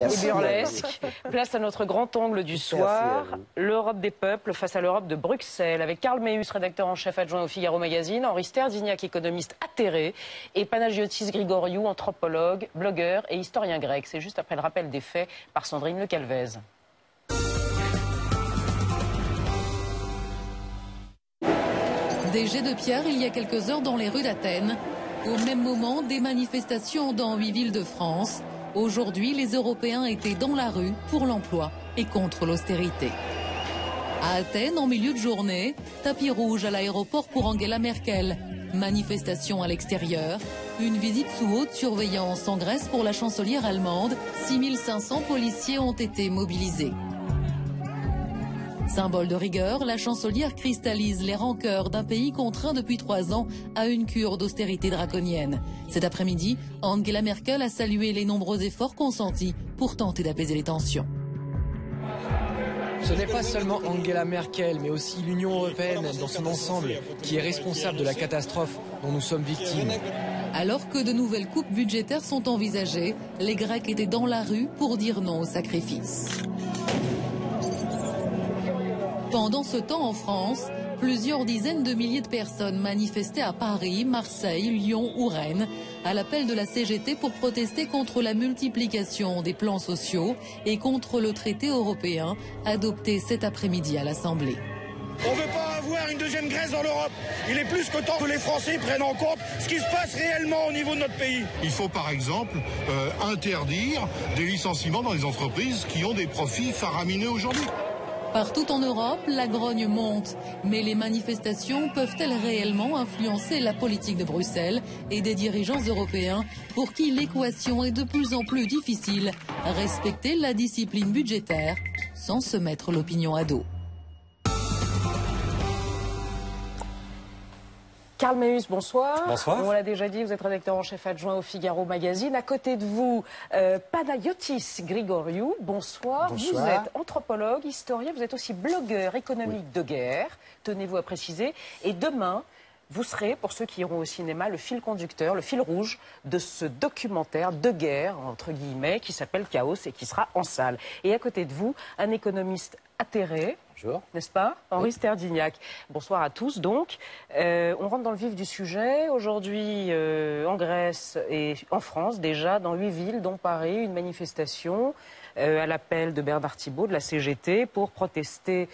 Et burlesque. Place à notre grand angle du soir, l'Europe des peuples face à l'Europe de Bruxelles, avec Karl Meus, rédacteur en chef adjoint au Figaro Magazine, Henri Sterdyniak, économiste atterré, et Panagiotis Grigoriou, anthropologue, blogueur et historien grec. C'est juste après le rappel des faits par Sandrine Le Calvez. Des jets de pierre il y a quelques heures dans les rues d'Athènes. Au même moment, des manifestations dans 8 villes de France. Aujourd'hui, les Européens étaient dans la rue pour l'emploi et contre l'austérité. À Athènes, en milieu de journée, tapis rouge à l'aéroport pour Angela Merkel. Manifestation à l'extérieur. Une visite sous haute surveillance en Grèce pour la chancelière allemande. 6500 policiers ont été mobilisés. Symbole de rigueur, la chancelière cristallise les rancœurs d'un pays contraint depuis 3 ans à une cure d'austérité draconienne. Cet après-midi, Angela Merkel a salué les nombreux efforts consentis pour tenter d'apaiser les tensions. Ce n'est pas seulement Angela Merkel, mais aussi l'Union européenne dans son ensemble qui est responsable de la catastrophe dont nous sommes victimes. Alors que de nouvelles coupes budgétaires sont envisagées, les Grecs étaient dans la rue pour dire non au sacrifice. Pendant ce temps, en France, plusieurs dizaines de milliers de personnes manifestaient à Paris, Marseille, Lyon ou Rennes, à l'appel de la CGT pour protester contre la multiplication des plans sociaux et contre le traité européen adopté cet après-midi à l'Assemblée. On ne veut pas avoir une deuxième Grèce dans l'Europe. Il est plus que temps que les Français prennent en compte ce qui se passe réellement au niveau de notre pays. Il faut par exemple interdire des licenciements dans les entreprises qui ont des profits faramineux aujourd'hui. Partout en Europe, la grogne monte. Mais les manifestations peuvent-elles réellement influencer la politique de Bruxelles et des dirigeants européens pour qui l'équation est de plus en plus difficile? Respecter la discipline budgétaire sans se mettre l'opinion à dos. Karl Meus, bonsoir. Bonsoir. On l'a déjà dit, vous êtes rédacteur en chef adjoint au Figaro Magazine. À côté de vous, Panagiotis Grigoriou, bonsoir. Bonsoir. Vous êtes anthropologue, historien, vous êtes aussi blogueur économique de guerre, tenez-vous à préciser. Et demain, vous serez, pour ceux qui iront au cinéma, le fil conducteur, le fil rouge de ce documentaire de guerre, entre guillemets, qui s'appelle Chaos et qui sera en salle. Et à côté de vous, un économiste atterré. Bonjour. N'est-ce pas, Henri Sterdyniak. Bonsoir à tous. Donc, on rentre dans le vif du sujet. Aujourd'hui, en Grèce et en France, déjà, dans 8 villes, dont Paris, une manifestation à l'appel de Bernard Thibault, de la CGT, pour protester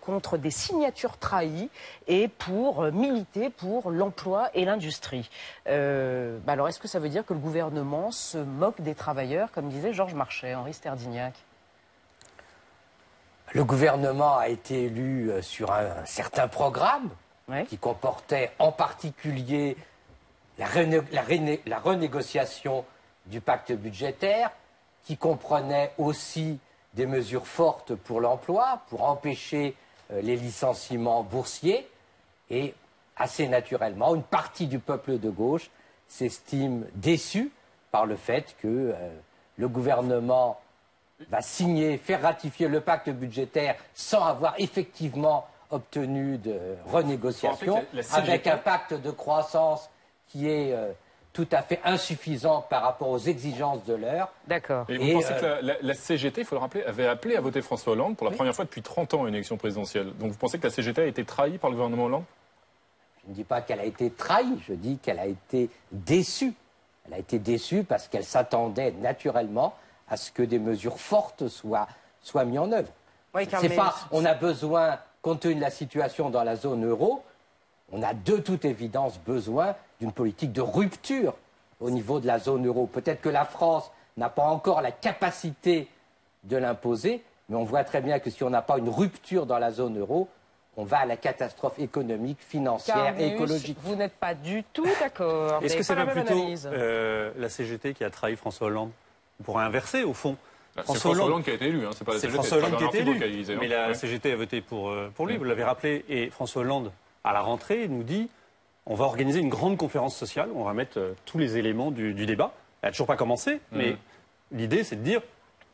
contre des signatures trahies et pour militer pour l'emploi et l'industrie. Alors, est-ce que ça veut dire que le gouvernement se moque des travailleurs, comme disait Georges Marchais, Henri Sterdyniak? Le gouvernement a été élu sur un certain programme qui comportait en particulier la renégociation du pacte budgétaire, qui comprenait aussi des mesures fortes pour l'emploi, pour empêcher les licenciements boursiers. Et assez naturellement, une partie du peuple de gauche s'estime déçue par le fait que le gouvernement va signer, faire ratifier le pacte budgétaire sans avoir effectivement obtenu de renégociation, avec un pacte de croissance qui est tout à fait insuffisant par rapport aux exigences de l'heure. D'accord. Et vous pensez que la CGT, il faut le rappeler, avait appelé à voter François Hollande pour la première fois depuis 30 ans à une élection présidentielle. Donc vous pensez que la CGT a été trahie par le gouvernement Hollande? Je ne dis pas qu'elle a été trahie, je dis qu'elle a été déçue. Elle a été déçue parce qu'elle s'attendait naturellement à ce que des mesures fortes soient mises en œuvre. Oui, C'est pas, on a besoin, compte tenu de la situation dans la zone euro, on a de toute évidence besoin d'une politique de rupture au niveau de la zone euro. Peut-être que la France n'a pas encore la capacité de l'imposer, mais on voit très bien que si on n'a pas une rupture dans la zone euro, on va à la catastrophe économique, financière et écologique. Vous n'êtes pas du tout d'accord. Est-ce que c'est pas plutôt analyse. la CGT qui a trahi François Hollande? On pourrait inverser, au fond. C'est François Hollande qui a été élu, hein. C'est pas la CGT. François Hollande qui a été élu, hein. mais la CGT a voté pour lui, vous l'avez rappelé. Et François Hollande, à la rentrée, nous dit on va organiser une grande conférence sociale, on va mettre tous les éléments du débat. Elle n'a toujours pas commencé, mais l'idée, c'est de dire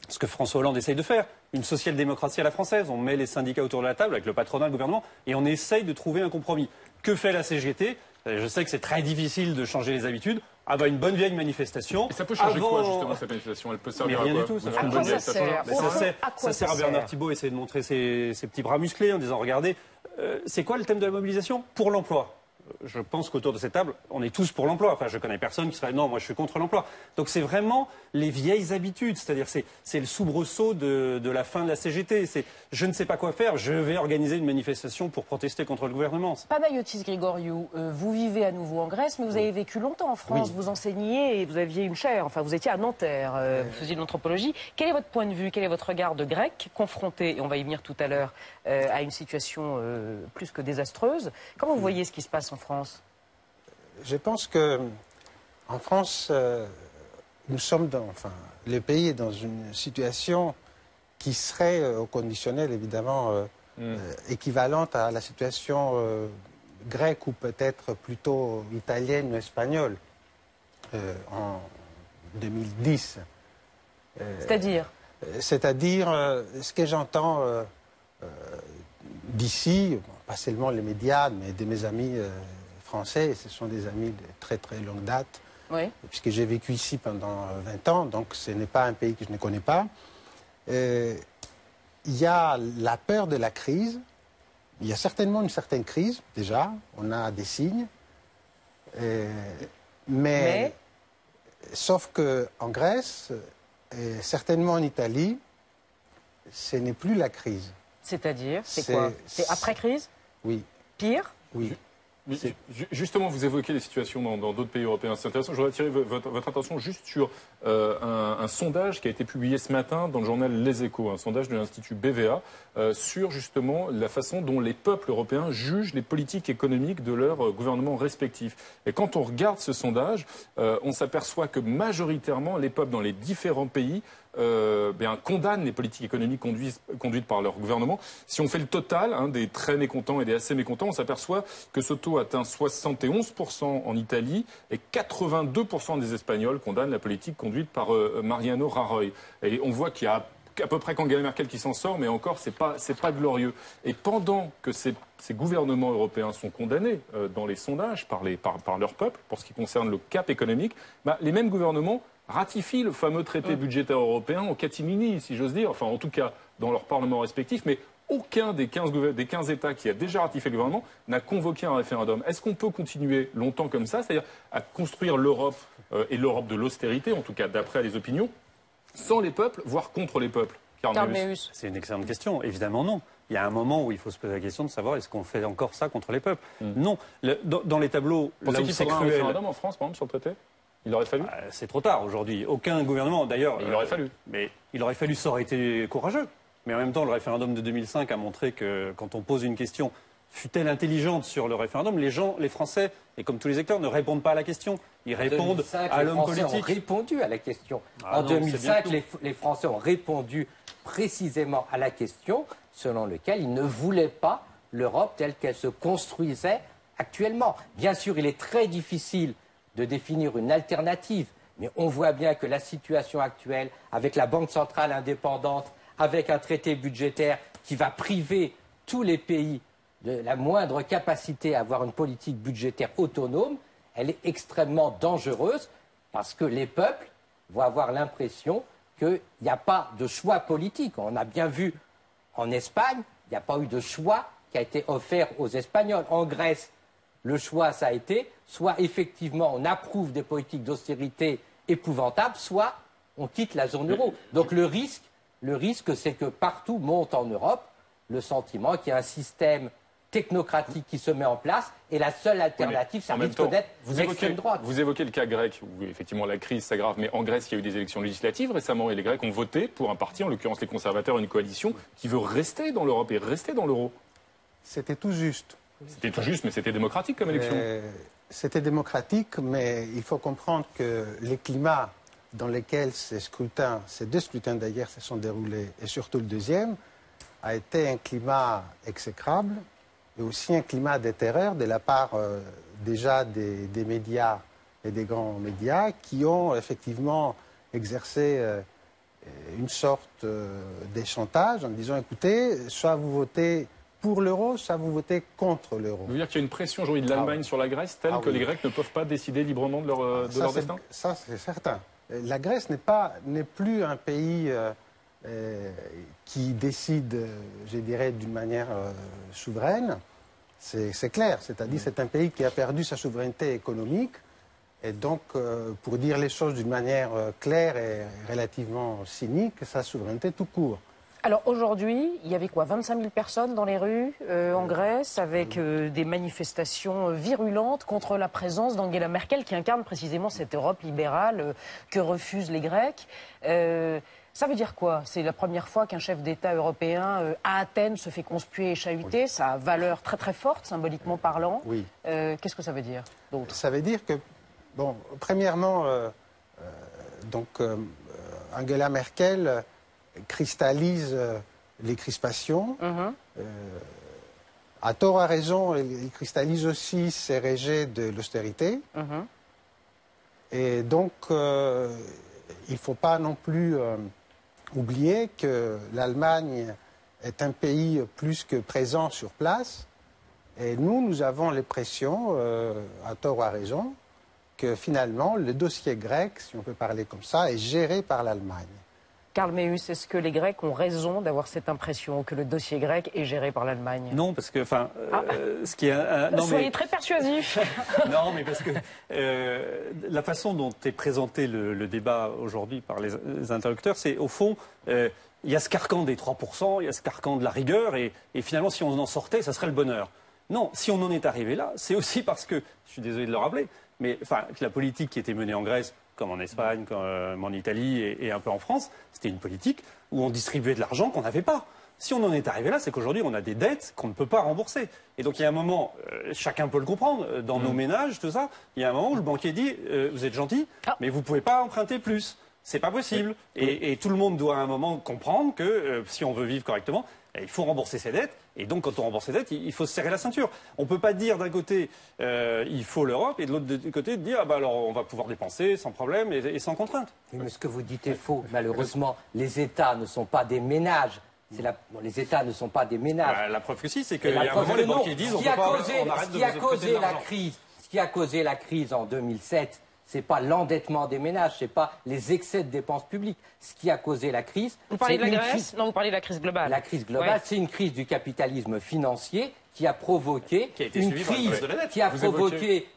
ce que François Hollande essaye de faire, une social-démocratie à la française. On met les syndicats autour de la table avec le patronat, le gouvernement, et on essaye de trouver un compromis. Que fait la CGT? Je sais que c'est très difficile de changer les habitudes. Ah bah une bonne vieille manifestation. Et ça peut changer quoi, justement, cette manifestation? Elle peut servir à rien quoi? du tout. Ça À quoi ça sert? Ça sert à Bernard Thibault essayer de montrer ses petits bras musclés en disant, regardez, c'est quoi le thème de la mobilisation? Pour l'emploi. Je pense qu'autour de cette table, on est tous pour l'emploi. Enfin, je connais personne qui serait non, moi je suis contre l'emploi. Donc c'est vraiment les vieilles habitudes, c'est-à-dire c'est le soubresaut de la fin de la CGT. C'est je ne sais pas quoi faire, je vais organiser une manifestation pour protester contre le gouvernement. Panayotis Grigoriou, vous vivez à nouveau en Grèce, mais vous avez vécu longtemps en France. Oui. Vous enseigniez et vous aviez une chaire. Enfin, vous étiez à Nanterre, vous faisiez de l'anthropologie. Quel est votre point de vue? Quel est votre regard de Grec confronté, et on va y venir tout à l'heure, à une situation plus que désastreuse? Comment vous voyez ce qui se passe en France? Je pense que en France, nous sommes le pays est dans une situation qui serait au conditionnel évidemment équivalente à la situation grecque ou peut-être plutôt italienne ou espagnole en 2010. C'est-à-dire? C'est-à-dire, ce que j'entends d'ici, pas seulement les médias, mais de mes amis français, et ce sont des amis de très très longue date, Oui. puisque j'ai vécu ici pendant 20 ans, donc ce n'est pas un pays que je ne connais pas. Il y a la peur de la crise, il y a certainement une certaine crise, déjà, on a des signes, mais sauf qu'en Grèce, et certainement en Italie, ce n'est plus la crise. C'est-à-dire? C'est quoi? C'est après-crise? Oui, Pire? oui. Mais justement, vous évoquez des situations dans d'autres pays européens. C'est intéressant. Je voudrais attirer votre attention juste sur un sondage qui a été publié ce matin dans le journal Les Échos, un sondage de l'Institut BVA sur justement la façon dont les peuples européens jugent les politiques économiques de leurs gouvernements respectifs. Et quand on regarde ce sondage, on s'aperçoit que majoritairement les peuples dans les différents pays condamnent les politiques économiques conduites par leur gouvernement. Si on fait le total des très mécontents et des assez mécontents, on s'aperçoit que ce taux atteint 71% en Italie et 82% des Espagnols condamnent la politique conduite par Mariano Rajoy. Et on voit qu'il y a à peu près qu'Angela Merkel qui s'en sort, mais encore, c'est pas glorieux. Et pendant que ces gouvernements européens sont condamnés dans les sondages par leur peuple, pour ce qui concerne le cap économique, les mêmes gouvernements ratifient le fameux traité budgétaire européen en catimini, si j'ose dire, enfin en tout cas dans leurs parlements respectifs, mais aucun des 15 États qui a déjà ratifié le gouvernement n'a convoqué un référendum. Est-ce qu'on peut continuer longtemps comme ça, c'est-à-dire à construire l'Europe et l'Europe de l'austérité, en tout cas d'après les opinions, sans les peuples, voire contre les peuples? Carméus. C'est une excellente question. Évidemment, non. Il y a un moment où il faut se poser la question de savoir est-ce qu'on fait encore ça contre les peuples. Non. Dans les tableaux, Pensez là où qu'il c'est faudra un cruel... référendum en France, par exemple, sur le traité? Il aurait fallu? C'est trop tard aujourd'hui. Aucun gouvernement, d'ailleurs... Il aurait fallu. Mais il aurait fallu, ça aurait été courageux. Mais en même temps, le référendum de 2005 a montré que quand on pose une question, fut-elle intelligente sur le référendum, les Français, et comme tous les acteurs, ne répondent pas à la question. Ils répondent à l'homme politique. Les Français ont répondu à la question. Ah en non, 2005, les Français ont répondu précisément à la question selon laquelle ils ne voulaient pas l'Europe telle qu'elle se construisait actuellement. Bien sûr, il est très difficile de définir une alternative, mais on voit bien que la situation actuelle, avec la Banque centrale indépendante, avec un traité budgétaire qui va priver tous les pays de la moindre capacité à avoir une politique budgétaire autonome, elle est extrêmement dangereuse parce que les peuples vont avoir l'impression qu'il n'y a pas de choix politique. On a bien vu en Espagne, il n'y a pas eu de choix qui a été offert aux Espagnols. En Grèce, le choix, ça a été soit effectivement on approuve des politiques d'austérité épouvantables, soit on quitte la zone euro. Donc le risque, c'est que partout monte en Europe le sentiment qu'il y a un système technocratique qui se met en place et la seule alternative, ça risque d'être l'extrême droite. Vous évoquez le cas grec où effectivement la crise s'aggrave, mais en Grèce il y a eu des élections législatives récemment et les Grecs ont voté pour un parti, en l'occurrence les conservateurs, une coalition qui veut rester dans l'Europe et rester dans l'euro. C'était tout juste. C'était tout juste, mais c'était démocratique comme élection. C'était démocratique, mais il faut comprendre que les climats dans lesquels ces deux scrutins d'ailleurs se sont déroulés, et surtout le deuxième, a été un climat exécrable et aussi un climat de terreur de la part déjà des médias et des grands médias qui ont effectivement exercé une sorte de chantage en disant écoutez, soit vous votez pour l'euro, ça vous votez contre l'euro. Vous voulez dire qu'il y a une pression aujourd'hui de l'Allemagne sur la Grèce telle que les Grecs ne peuvent pas décider librement de leur destin? Ça, c'est certain. La Grèce n'est plus un pays qui décide, je dirais, d'une manière souveraine. C'est clair. C'est-à-dire c'est un pays qui a perdu sa souveraineté économique. Et donc, pour dire les choses d'une manière claire et relativement cynique, sa souveraineté tout court. Alors aujourd'hui, il y avait quoi, 25 000 personnes dans les rues en Grèce, avec des manifestations virulentes contre la présence d'Angela Merkel, qui incarne précisément cette Europe libérale que refusent les Grecs. Ça veut dire quoi? C'est la première fois qu'un chef d'État européen à Athènes se fait conspuer et chahuter. Oui. Ça a valeur très très forte, symboliquement parlant. Oui. Qu'est-ce que ça veut dire d'autre? Ça veut dire que, bon, premièrement, Angela Merkel cristallise les crispations. À tort, à raison, il cristallise aussi ses rejets de l'austérité. Et donc, il ne faut pas non plus oublier que l'Allemagne est un pays plus que présent sur place. Et nous avons l'impression, à tort ou à raison, que finalement, le dossier grec, si on peut parler comme ça, est géré par l'Allemagne. Karl Meus, est-ce que les Grecs ont raison d'avoir cette impression que le dossier grec est géré par l'Allemagne? Non, parce que, enfin, ce qui est... non, soyez très persuasif. Non, mais parce que la façon dont est présenté le débat aujourd'hui par les interlocuteurs, c'est au fond, il y a ce carcan des 3%, il y a ce carcan de la rigueur, et finalement, si on en sortait, ça serait le bonheur. Non, si on en est arrivé là, c'est aussi parce que, je suis désolé de le rappeler, mais enfin, que la politique qui était menée en Grèce, comme en Espagne, comme en Italie et un peu en France, c'était une politique où on distribuait de l'argent qu'on n'avait pas. Si on en est arrivé là, c'est qu'aujourd'hui, on a des dettes qu'on ne peut pas rembourser. Et donc, il y a un moment, chacun peut le comprendre, dans nos ménages, tout ça, il y a un moment où le banquier dit vous êtes gentil, mais vous ne pouvez pas emprunter plus. C'est pas possible. Et tout le monde doit à un moment comprendre que si on veut vivre correctement, il faut rembourser ses dettes. Et donc, quand on rembourse ses dettes, il faut se serrer la ceinture. On ne peut pas dire d'un côté, il faut l'Europe, et de l'autre côté, dire, ah bah alors on va pouvoir dépenser sans problème et sans contrainte. Mais ce que vous dites est faux. Malheureusement, les États ne sont pas des ménages. Les États ne sont pas des ménages. La preuve que si, c'est qu'il y a un moment, les banquiers disent, on arrête de vous prêter de l'argent. Ce qui a causé la crise en 2007, ce n'est pas l'endettement des ménages, ce n'est pas les excès de dépenses publiques. Ce qui a causé la crise... Vous parlez de la Grèce? Non, vous parlez de la crise globale. La crise globale, c'est une crise du capitalisme financier qui a provoqué une crise qui a provoqué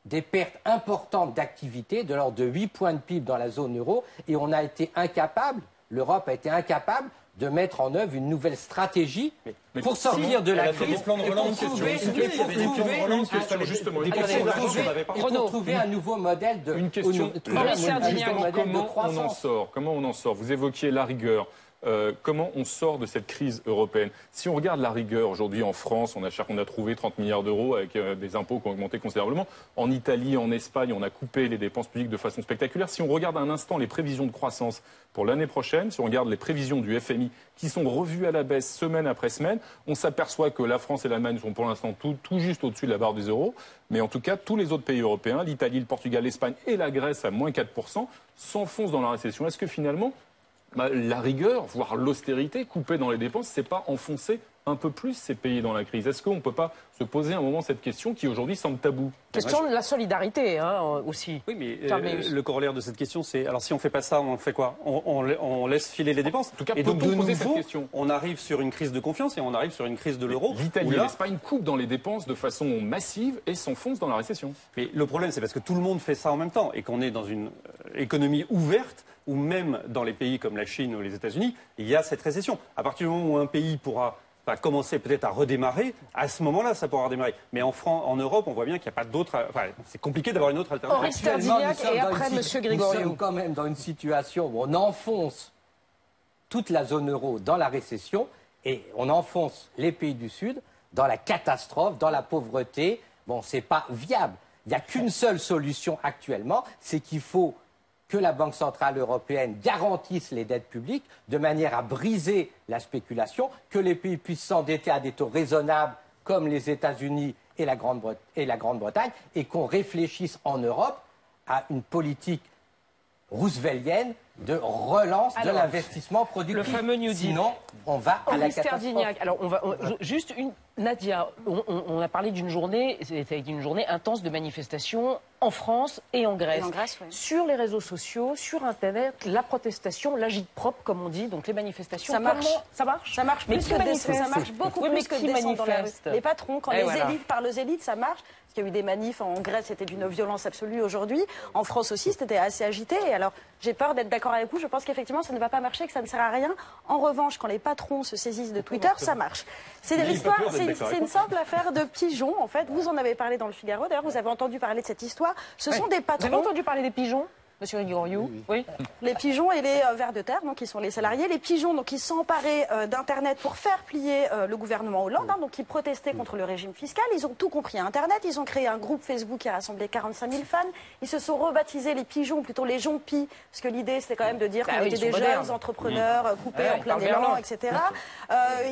des pertes importantes d'activité de l'ordre de 8 points de PIB dans la zone euro. Et on a été incapable, l'Europe a été incapable de mettre en œuvre une nouvelle stratégie pour sortir de la crise et pour trouver un nouveau modèle de croissance. Comment on en sort? Vous évoquiez la rigueur. Comment on sort de cette crise européenne? Si on regarde la rigueur aujourd'hui en France, on a trouvé 30 milliards d'euros avec des impôts qui ont augmenté considérablement. En Italie, en Espagne, on a coupé les dépenses publiques de façon spectaculaire. Si on regarde un instant les prévisions de croissance pour l'année prochaine, si on regarde les prévisions du FMI qui sont revues à la baisse semaine après semaine, on s'aperçoit que la France et l'Allemagne sont pour l'instant tout juste au-dessus de la barre du zéro. Mais en tout cas, tous les autres pays européens, l'Italie, le Portugal, l'Espagne et la Grèce à moins 4%, s'enfoncent dans la récession. Est-ce que finalement, la rigueur, voire l'austérité, coupée dans les dépenses, c'est pas enfoncer un peu plus ces pays dans la crise? Est-ce qu'on ne peut pas se poser un moment cette question qui aujourd'hui semble tabou? Question de la solidarité aussi. Oui, mais le corollaire de cette question, c'est alors si on ne fait pas ça, on fait quoi? On laisse filer les dépenses. En tout cas, et donc de nouveau, cette question. On arrive sur une crise de confiance et on arrive sur une crise de l'euro. L'Italie et l'Espagne coupent dans les dépenses de façon massive et s'enfoncent dans la récession. Mais le problème, c'est parce que tout le monde fait ça en même temps et qu'on est dans une économie ouverte où même dans les pays comme la Chine ou les États-Unis, il y a cette récession. À partir du moment où un pays pourra commencer peut-être à redémarrer, à ce moment-là, ça pourra redémarrer. Mais en Europe, on voit bien qu'il n'y a pas d'autre... Enfin, c'est compliqué d'avoir une autre alternative. Et après, M. Grigoriou. Nous sommes quand même dans une situation où on enfonce toute la zone euro dans la récession et on enfonce les pays du Sud dans la catastrophe, dans la pauvreté. Bon, c'est pas viable. Il n'y a qu'une seule solution actuellement, c'est qu'il faut que la Banque centrale européenne garantisse les dettes publiques de manière à briser la spéculation, que les pays puissent s'endetter à des taux raisonnables comme les États-Unis et la Grande-Bretagne, et qu'on réfléchisse en Europe à une politique rooseveltienne de relance de l'investissement productif. Le fameux New Deal. Sinon, on va à la Augustin catastrophe. Dignac, alors juste une... Nadia, on a parlé d'une journée, c'était une journée intense de manifestations en France et en Grèce. Oui. Sur les réseaux sociaux, sur Internet, la protestation, l'agite-propre, comme on dit, donc les manifestations. Ça marche. Ça marche. Ça marche Mais plus qui que manifeste ça marche beaucoup Oui, mais plus que qui descendre dans la rue. manifeste Les patrons, quand Et les voilà. élites parlent aux élites, ça marche. Parce qu'il y a eu des manifs en Grèce, c'était d'une violence absolue aujourd'hui. En France aussi, c'était assez agité. Et alors, j'ai peur d'être d'accord avec vous. Je pense qu'effectivement, ça ne va pas marcher, que ça ne sert à rien. En revanche, quand les patrons se saisissent de Twitter, ça marche. C'est une simple affaire de pigeons, en fait. Vous en avez parlé dans le Figaro. D'ailleurs, vous avez entendu parler de cette histoire. Ce sont des patrons. Vous avez entendu parler des pigeons, Monsieur Rigoriou? Oui. Les pigeons et les vers de terre, donc qui sont les salariés. Les pigeons, donc, ils se sont emparés d'Internet pour faire plier le gouvernement Hollande, donc qui protestaient contre le régime fiscal. Ils ont tout compris à Internet. Ils ont créé un groupe Facebook qui a rassemblé 45 000 fans. Ils se sont rebaptisés les pigeons, ou plutôt les jonpis, parce que l'idée, c'était quand même de dire qu'on était des jeunes entrepreneurs coupés en plein élan, etc.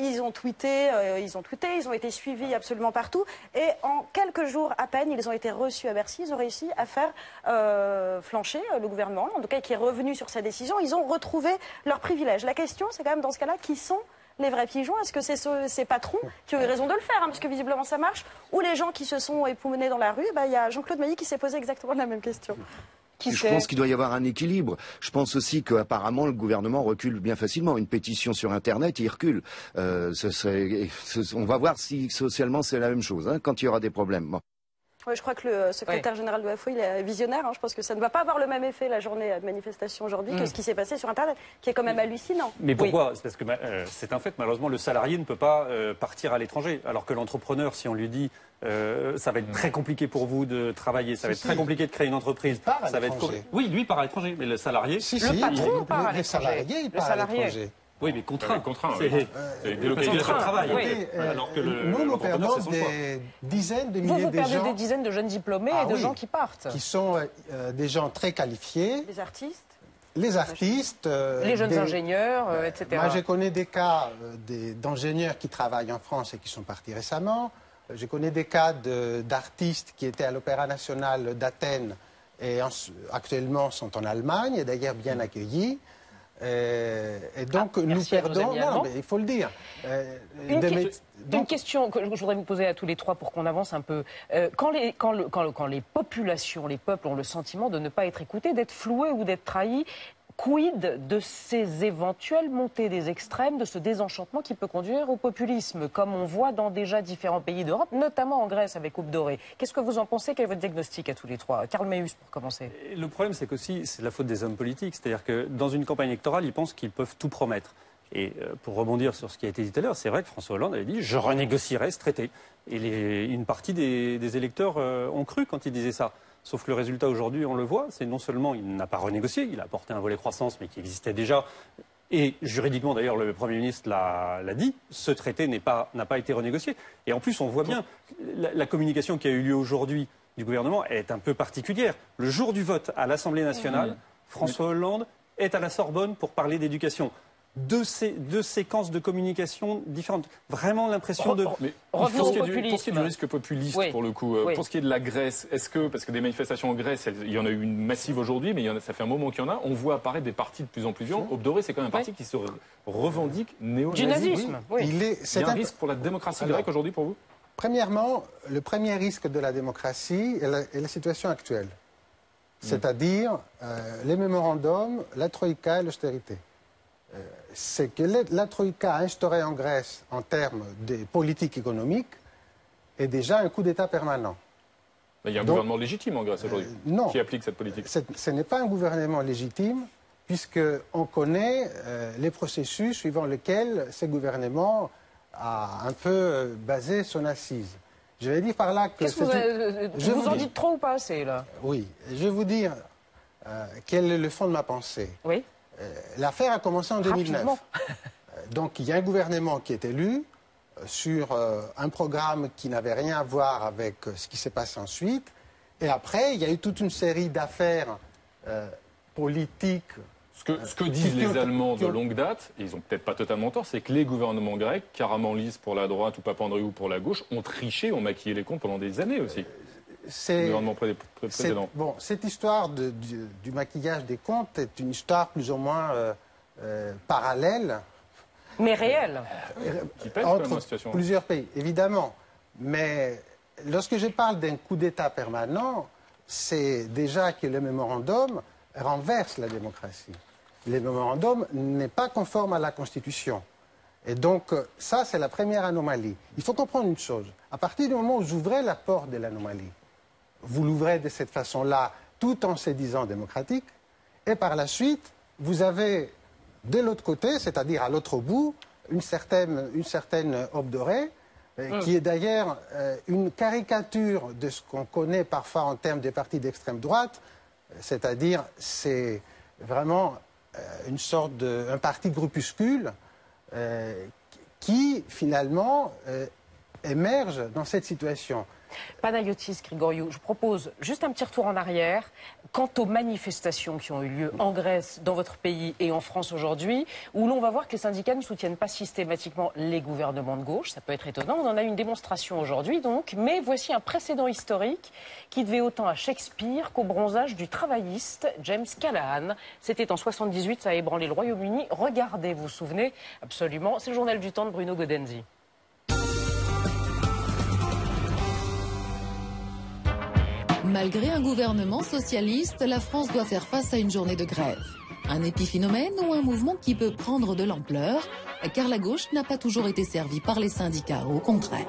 Ils ont tweeté, ils ont été suivis absolument partout. Et en quelques jours à peine, ils ont été reçus à Bercy. Ils ont réussi à faire flancher le gouvernement, en tout cas qui est revenu sur sa décision. Ils ont retrouvé leurs privilèges. La question, c'est quand même dans ce cas-là, qui sont les vrais pigeons? Est-ce que c'est ces patrons qui ont eu raison de le faire, parce que visiblement ça marche, ou les gens qui se sont époumonés dans la rue? Il y a Jean-Claude Mailly qui s'est posé exactement la même question. Je pense qu'il doit y avoir un équilibre. Je pense aussi qu'apparemment le gouvernement recule bien facilement. Une pétition sur Internet, il recule. On va voir si socialement c'est la même chose, quand il y aura des problèmes. Bon. Oui, je crois que le secrétaire général de FO, il est visionnaire. Je pense que ça ne va pas avoir le même effet la journée de manifestation aujourd'hui que ce qui s'est passé sur Internet, qui est quand même hallucinant. Mais pourquoi? C'est parce que c'est un fait, malheureusement, le salarié ne peut pas partir à l'étranger. Alors que l'entrepreneur, si on lui dit ça va être très compliqué pour vous de travailler, ça va être très compliqué de créer une entreprise. Ça va être oui, lui part à l'étranger, mais le salarié... le patron part à l'étranger. Les salariés, ils partent à l'étranger. Oui, mais contraint. C'est délocalisation de travail. Alors que nous perdons des dizaines de milliers de gens. Vous perdez des dizaines de jeunes diplômés et de gens qui partent. Qui sont des gens très qualifiés. Les artistes. Les artistes. Les jeunes ingénieurs, etc. Moi, je connais des cas d'ingénieurs qui travaillent en France et qui sont partis récemment. Je connais des cas d'artistes qui étaient à l'Opéra national d'Athènes et actuellement sont en Allemagne et d'ailleurs bien accueillis. Et donc nous perdons, non, mais il faut le dire. Une question que je voudrais vous poser à tous les trois pour qu'on avance un peu. Quand les populations, les peuples ont le sentiment de ne pas être écoutés, d'être floués ou d'être trahis, quid de ces éventuelles montées des extrêmes, de ce désenchantement qui peut conduire au populisme, comme on voit dans déjà différents pays d'Europe, notamment en Grèce avec Aube Dorée. Qu'est-ce que vous en pensez? Quel est votre diagnostic à tous les trois? Karl Meus, pour commencer. Le problème, c'est qu'aussi, c'est la faute des hommes politiques. C'est-à-dire que dans une campagne électorale, ils pensent qu'ils peuvent tout promettre. Et pour rebondir sur ce qui a été dit tout à l'heure, c'est vrai que François Hollande avait dit « je renégocierai ce traité ». Et une partie des électeurs ont cru quand il disait ça. Sauf que le résultat aujourd'hui, on le voit, c'est non seulement il n'a pas renégocié, il a apporté un volet croissance, mais qui existait déjà. Et juridiquement, d'ailleurs, le Premier ministre l'a dit, ce traité n'a pas été renégocié. Et en plus, on voit bien, la communication qui a eu lieu aujourd'hui du gouvernement est un peu particulière. Le jour du vote à l'Assemblée nationale, François Hollande est à la Sorbonne pour parler d'éducation. Deux séquences de communication différentes. Vraiment l'impression de... Pour ce qui est du risque populiste, pour le coup, pour ce qui est de la Grèce, est-ce que, parce que des manifestations en Grèce, il y en a eu une massive aujourd'hui, mais ça fait un moment qu'il y en a, on voit apparaître des partis de plus en plus violents. Aube Dorée, c'est quand même un parti qui se revendique néo-nazisme. Du nazisme, Il y a un risque pour la démocratie grecque aujourd'hui pour vous? Premièrement, le premier risque de la démocratie est la situation actuelle. C'est-à-dire les mémorandums, la troïka et l'austérité. C'est que la troïka instaurée en Grèce en termes de politique économique est déjà un coup d'État permanent. Il y a un gouvernement légitime en Grèce aujourd'hui qui applique cette politique. Ce n'est pas un gouvernement légitime puisqu'on connaît les processus suivant lesquels ce gouvernement a un peu basé son assise. Je vais dire par là que... Vous en dites trop ou pas assez, là? Oui. Je vais vous dire quel est le fond de ma pensée. Oui. L'affaire a commencé en 2009. Donc il y a un gouvernement qui est élu sur un programme qui n'avait rien à voir avec ce qui s'est passé ensuite. Et après, il y a eu toute une série d'affaires politiques. Ce que disent les Allemands de longue date, et ils n'ont peut-être pas totalement tort, c'est que les gouvernements grecs, Karamanlis pour la droite ou Papandréou pour la gauche, ont triché, ont maquillé les comptes pendant des années aussi. gouvernement précédent. Bon, cette histoire du maquillage des comptes est une histoire plus ou moins parallèle. Mais réelle. Qui pèse entre dans la situation. Plusieurs pays, évidemment. Mais lorsque je parle d'un coup d'État permanent, c'est déjà que le mémorandum renverse la démocratie. Le mémorandum n'est pas conforme à la Constitution. Et donc, ça, c'est la première anomalie. Il faut comprendre une chose. À partir du moment où vous ouvrez la porte de l'anomalie, vous l'ouvrez de cette façon-là, tout en se disant démocratique, et par la suite, vous avez de l'autre côté, c'est-à-dire à l'autre bout, une certaine aube dorée, qui est d'ailleurs une caricature de ce qu'on connaît parfois en termes des partis d'extrême droite, c'est-à-dire c'est vraiment une sorte un parti groupuscule qui finalement émerge dans cette situation. Panayotis Grigoriou, je propose juste un petit retour en arrière. Quant aux manifestations qui ont eu lieu en Grèce, dans votre pays et en France aujourd'hui, où l'on va voir que les syndicats ne soutiennent pas systématiquement les gouvernements de gauche, ça peut être étonnant, on en a eu une démonstration aujourd'hui donc, mais voici un précédent historique qui devait autant à Shakespeare qu'au bronzage du travailliste James Callaghan. C'était en 78, ça a ébranlé le Royaume-Uni. Regardez, vous vous souvenez absolument, c'est le journal du temps de Bruno Godenzi. Malgré un gouvernement socialiste, la France doit faire face à une journée de grève. Un épiphénomène ou un mouvement qui peut prendre de l'ampleur, car la gauche n'a pas toujours été servie par les syndicats, au contraire.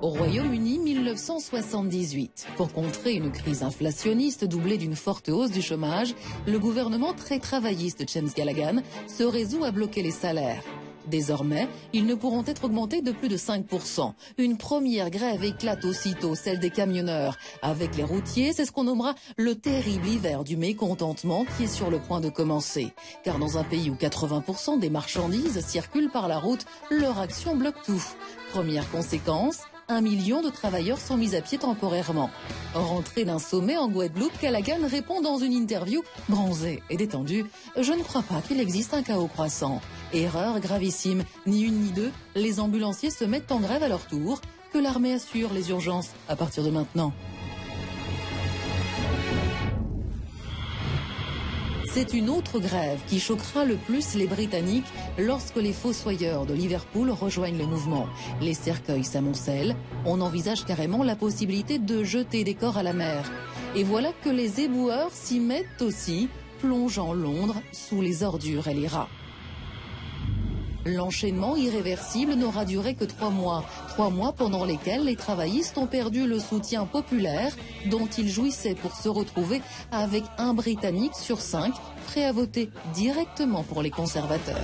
Au Royaume-Uni, 1978. Pour contrer une crise inflationniste doublée d'une forte hausse du chômage, le gouvernement très travailliste James Callaghan se résout à bloquer les salaires. Désormais, ils ne pourront être augmentés de plus de 5%. Une première grève éclate aussitôt, celle des camionneurs. Avec les routiers, c'est ce qu'on nommera le terrible hiver du mécontentement qui est sur le point de commencer. Car dans un pays où 80% des marchandises circulent par la route, leur action bloque tout. Première conséquence, 1 million de travailleurs sont mis à pied temporairement. Rentré d'un sommet en Guadeloupe, Callaghan répond dans une interview bronzé et détendu « Je ne crois pas qu'il existe un chaos croissant. Erreur gravissime, ni une ni deux, les ambulanciers se mettent en grève à leur tour, que l'armée assure les urgences à partir de maintenant. » C'est une autre grève qui choquera le plus les Britanniques lorsque les fossoyeurs de Liverpool rejoignent le mouvement. Les cercueils s'amoncellent, on envisage carrément la possibilité de jeter des corps à la mer. Et voilà que les éboueurs s'y mettent aussi, plongeant Londres sous les ordures et les rats. L'enchaînement irréversible n'aura duré que 3 mois. 3 mois pendant lesquels les travaillistes ont perdu le soutien populaire dont ils jouissaient pour se retrouver avec un Britannique sur 5 prêt à voter directement pour les conservateurs.